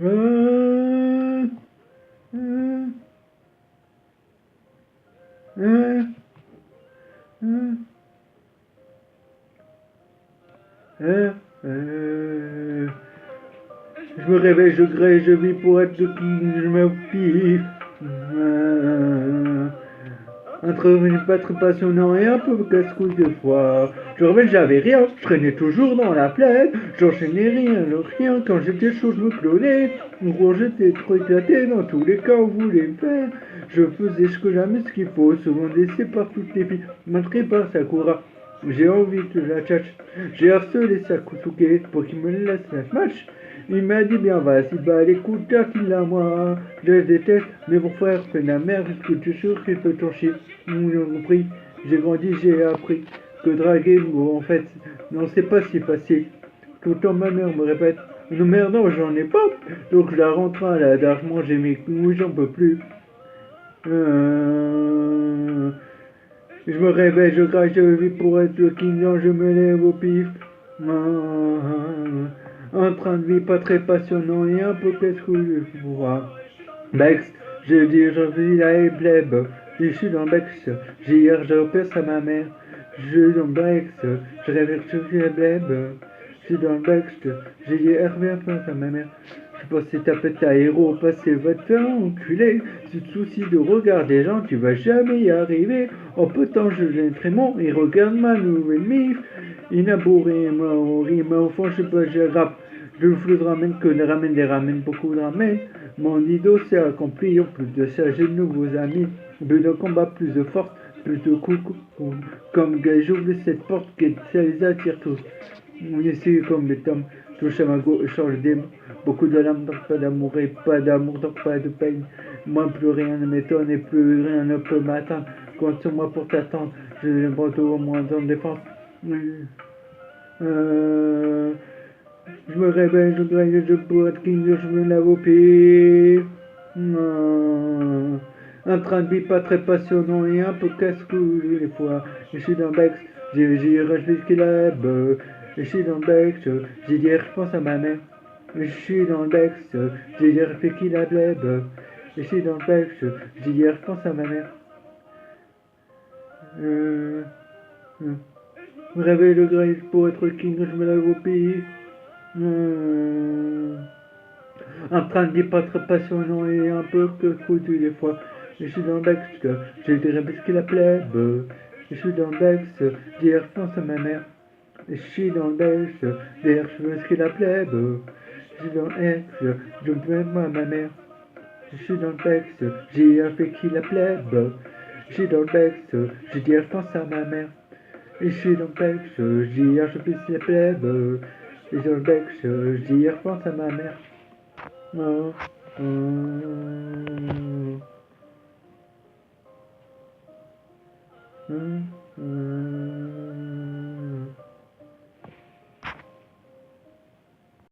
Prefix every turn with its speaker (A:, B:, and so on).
A: Euh, euh, euh, euh, euh, euh. Je me réveille, je grille, je vis pour être le king, je me piffe. Entre une patrie passionnant et un peu casse-couille de fois. Je me réveille, j'avais rien, je traînais toujours dans la plaine. J'enchaînais rien, le rien, quand j'étais chaud, je me clonais. En gros, j'étais trop éclaté, dans tous les cas, on voulait me faire. Je faisais ce que jamais ce qu'il faut, souvent laissé par toutes les filles, montré par Sakura. J'ai envie de la tchatch. J'ai harcelé Sakusuke pour qu'il me laisse la smash. Il m'a dit bien vas-y bah écoute qu'il a moi. Je les déteste mais mon frère fait la merde. Est-ce que tu es sûr qu'il peut t'en chier? J'ai compris. J'ai grandi, j'ai appris que draguer en fait non c'est pas si facile. Tout le temps ma mère me répète non merde non j'en ai pas. Donc je la rentre à la darge, manger mes couilles j'en peux plus. Euh... Je me réveille, je crache, je vis pour être le king, je me lève au pif. Un train de vie pas très passionnant et un peu casse-couille pour voir. Bex, je dis, je vis la et bleb. Je suis dans Bex, hier je repère à ma mère. Je suis dans Bex, je rêve que je suis la bleb. Je suis dans le Bex, j'ai dit Hervé à ma mère. Je pensais taper ta héros, passer votre temps enculé. Tu te soucies de regarder les gens, tu vas jamais y arriver. En peu de temps, je viens Trémont et regarde ma nouvelle mif. Il n'a beau rime, au fond, je sais pas, je rappe. Je le flou de ramen que des ramen, beaucoup de ramen. Mon ido s'est accompli, en plus de ça, j'ai de nouveaux amis. Plus de combat, plus de force, plus de coups. Comme gars, j'ouvre cette porte qui les attire tous. On essaie comme les tomes, touche à ma gauche, change des mots. Beaucoup de larmes, donc pas d'amour et pas d'amour, donc pas de peine. Moi, plus rien ne m'étonne et plus rien ne peut m'atteindre. Compte sur moi pour t'attendre, je vais bientôt au moins en défense. Euh, je me réveille, je graille, je pourrais être king, je me lave au pied. Un train de vie pas très passionnant et un peu casse-couille des fois. Je suis dans Bex, j'ai réfléchi la je suis dans le Bex, j'ai dit je pense à ma mère. Je suis dans le Bex, j'ai dit réfléchi la bleb. Je suis dans le Bex, j'ai dit je pense à ma mère. Euh, euh. Je me réveille le grave pour être king, je me lave au pied. Un train de vie pas très passionnant et un peu que foutu des fois. Je suis dans le Bex, j'ai été rébusqué la plèbe. Je suis dans le Bex, d'hier je pense à ma mère. Je suis dans le Bex, d'hier je veux skier la plèbe. Je suis dans le X, je me mets moi à ma mère. Je suis dans le Bex, j'ai fait qui la plèbe. Je suis dans le Bex, j'ai dit je pense à ma mère. Je suis dans le Bex, j'ai je fais la plèbe. Je suis dans le Bex, j'ai dit je pense à ma mère. Oh, oh, oh, oh.